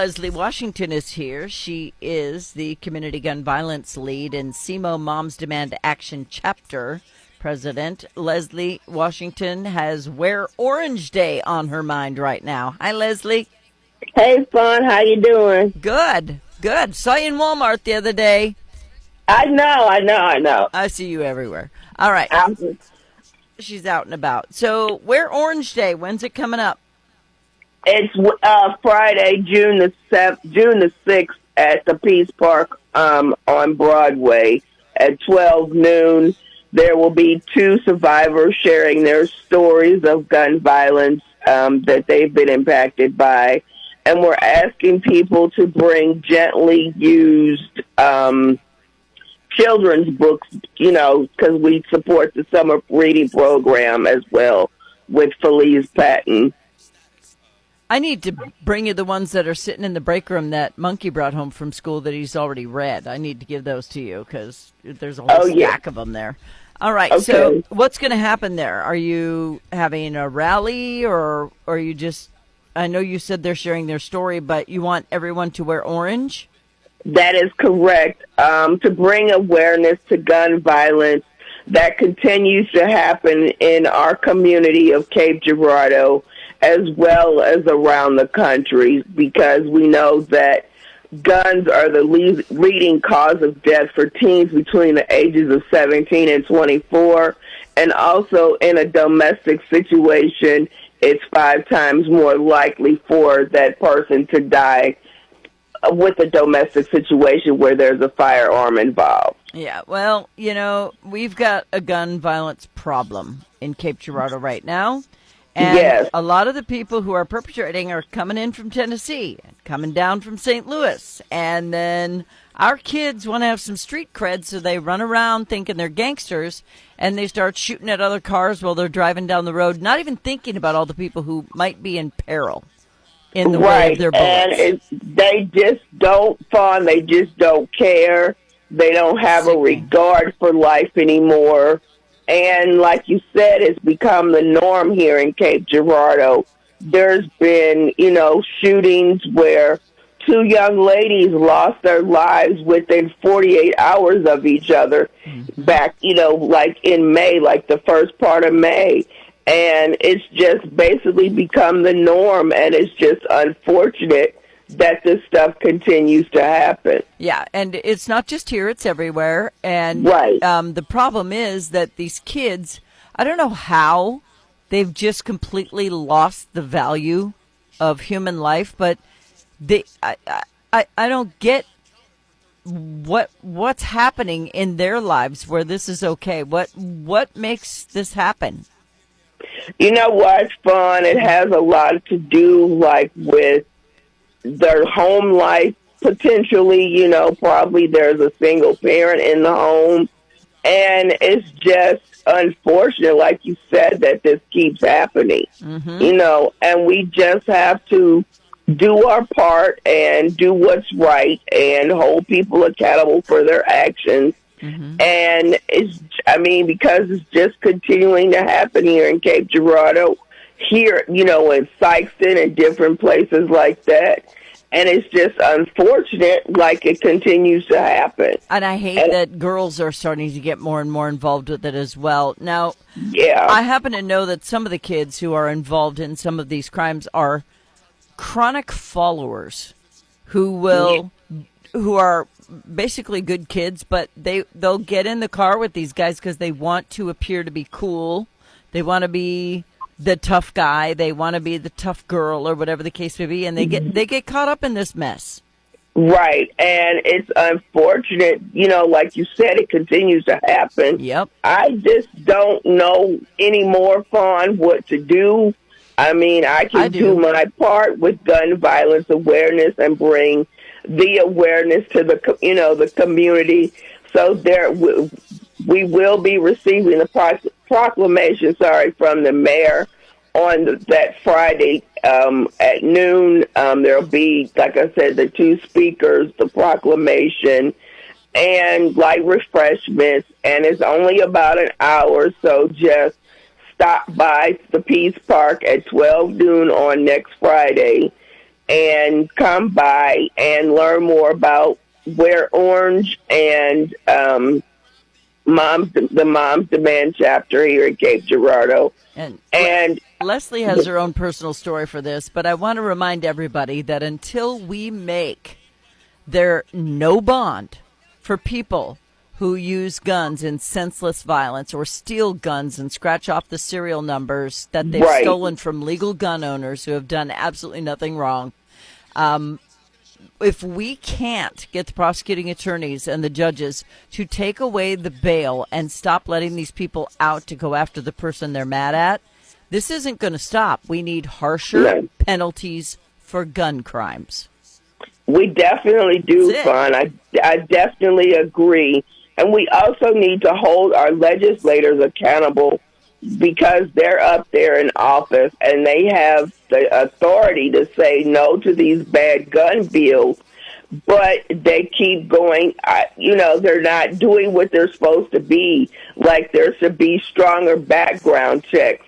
Leslie Washington is here. She is the Community Gun Violence Lead in SEMO Moms Demand Action Chapter President. Leslie Washington has Wear Orange Day on her mind right now. Hi, Leslie. Hey, Fawn, how you doing? Good, good. Saw you in Walmart the other day. I know. I see you everywhere. All right. I'm, She's out and about. So, Wear Orange Day. When's it coming up? it's Friday, June the 6th at the Peace Park on Broadway at 12 noon. There will be 2 survivors sharing their stories of gun violence that they've been impacted by. And we're asking people to bring gently used children's books, because we support the summer reading program as well with Felice Patton. I need to bring you the ones that are sitting in the break room that Monkey brought home from school that he's already read. I need to give those to you because there's a whole stack of them there. All right, Okay. So what's going to happen there? Are you having a rally or are you just, I know you said they're sharing their story, but you want everyone to wear orange? That is correct. To bring awareness to gun violence that continues to happen in our community of Cape Girardeau, as well as around the country, because we know that guns are the leading cause of death for teens between the ages of 17 and 24, and also in a domestic situation, it's 5 times more likely for that person to die with a domestic situation where there's a firearm involved. Yeah, well, we've got a gun violence problem in Cape Girardeau right now. And yes. A lot of the people who are perpetrating are coming in from Tennessee, coming down from St. Louis. And then our kids want to have some street cred, so they run around thinking they're gangsters, and they start shooting at other cars while they're driving down the road, not even thinking about all the people who might be in peril in the way of their bullets. And they just don't fun. They just don't care. They don't have a regard for life anymore. And like you said, it's become the norm here in Cape Girardeau. There's been, shootings where 2 young ladies lost their lives within 48 hours of each other back, like in May, like the first part of May. And it's just basically become the norm, and it's just unfortunate that this stuff continues to happen. Yeah, and it's not just here, it's everywhere. And right. The problem is that these kids, I don't know how they've just completely lost the value of human life, but I don't get what's happening in their lives where this is okay. What makes this happen? You know what's fun? It has a lot to do with their home life, potentially, probably there's a single parent in the home. And it's just unfortunate, like you said, that this keeps happening, and we just have to do our part and do what's right and hold people accountable for their actions. And because it's just continuing to happen here in Cape Girardeau, here, in Sykeston and different places like that. And it's just unfortunate, like it continues to happen. And I hate that girls are starting to get more and more involved with it as well. Now, yeah, I happen to know that some of the kids who are involved in some of these crimes are chronic followers who are basically good kids, but they'll get in the car with these guys because they want to appear to be cool. They want to be the tough guy. They want to be the tough girl, or whatever the case may be, and they get caught up in this mess. Right, and it's unfortunate, like you said, it continues to happen. Yep. I just don't know anymore, Fawn, what to do. I can do my part with gun violence awareness and bring the awareness to the community. So we will be receiving the proclamation, from the mayor on that Friday at noon. There'll be, like I said, the 2 speakers, the proclamation, and light refreshments. And it's only about an hour, so just stop by the Peace Park at 12 noon on next Friday and come by and learn more about Wear Orange and the Moms Demand chapter here at Cape Girardeau. And Leslie has her own personal story for this, but I want to remind everybody that until we make there no bond for people who use guns in senseless violence or steal guns and scratch off the serial numbers that they've stolen from legal gun owners who have done absolutely nothing wrong. If we can't get the prosecuting attorneys and the judges to take away the bail and stop letting these people out to go after the person they're mad at, this isn't going to stop. We need harsher penalties for gun crimes. We definitely do, Fawn. I definitely agree. And we also need to hold our legislators accountable because they're up there in office and they have the authority to say no to these bad gun bills, but they keep going. They're not doing what they're supposed to be. Like there should be stronger background checks.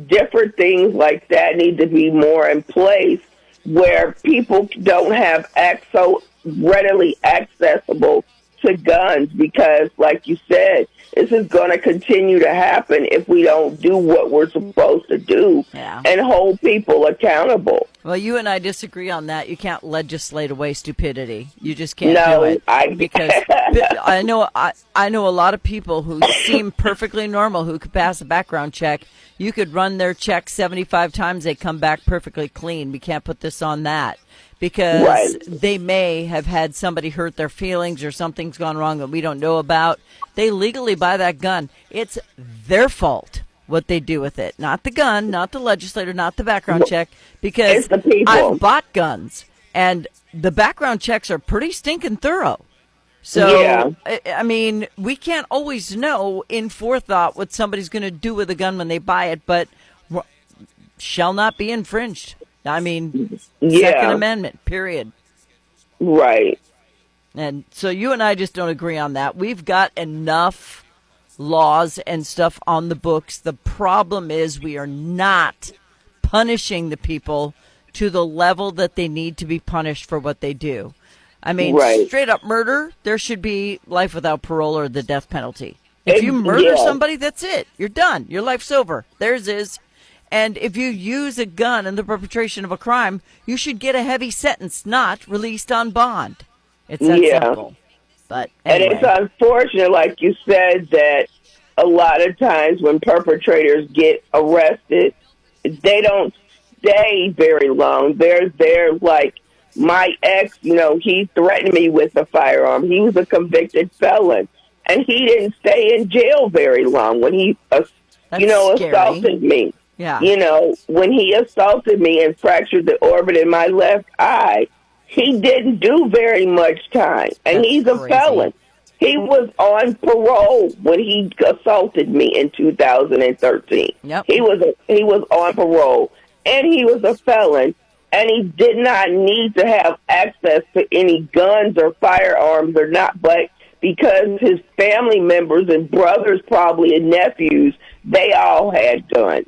Different things like that need to be more in place where people don't have so readily accessible to guns because, like you said, this is going to continue to happen if we don't do what we're supposed to do and hold people accountable. Well, you and I disagree on that. You can't legislate away stupidity. You just can't do it. Because I know a lot of people who seem perfectly normal who could pass a background check. You could run their check 75 times. They come back perfectly clean. We can't put this on that. Because they may have had somebody hurt their feelings or something's gone wrong that we don't know about. They legally buy that gun. It's their fault what they do with it. Not the gun, not the legislator, not the background check. Because I've bought guns, and the background checks are pretty stinking thorough. So, I mean, we can't always know in forethought what somebody's going to do with a gun when they buy it, but shall not be infringed. I mean, Second Amendment, period. Right. And so you and I just don't agree on that. We've got enough laws and stuff on the books. The problem is we are not punishing the people to the level that they need to be punished for what they do. I mean, straight up murder, there should be life without parole or the death penalty. If you murder somebody, that's it. You're done. Your life's over. Theirs is. And if you use a gun in the perpetration of a crime, you should get a heavy sentence, not released on bond. It's that simple. But anyway. And it's unfortunate, like you said, that a lot of times when perpetrators get arrested, they don't stay very long. They're like my ex, he threatened me with a firearm. He was a convicted felon, and he didn't stay in jail very long when he, assaulted me. Yeah. When he assaulted me and fractured the orbit in my left eye, he didn't do very much time. And he's a felon. He was on parole when he assaulted me in 2013. Yep. He was on parole, and he was a felon, and he did not need to have access to any guns or firearms or not, but because his family members and brothers probably and nephews, they all had guns.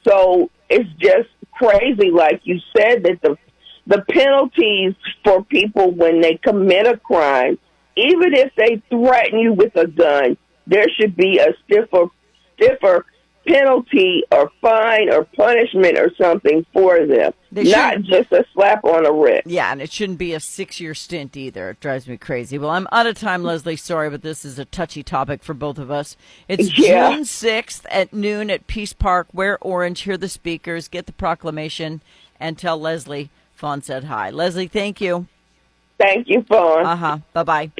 So it's just crazy, like you said, that the penalties for people when they commit a crime, even if they threaten you with a gun, there should be a stiffer penalty or fine or punishment or something for them, not just a slap on the wrist. Yeah, and it shouldn't be a 6-year stint either. It drives me crazy. Well, I'm out of time, Leslie. Sorry, but this is a touchy topic for both of us. It's June 6th at noon at Peace Park. Wear orange, hear the speakers, get the proclamation, and tell Leslie Fawn said hi. Leslie, thank you. Thank you, Fawn. Bye-bye.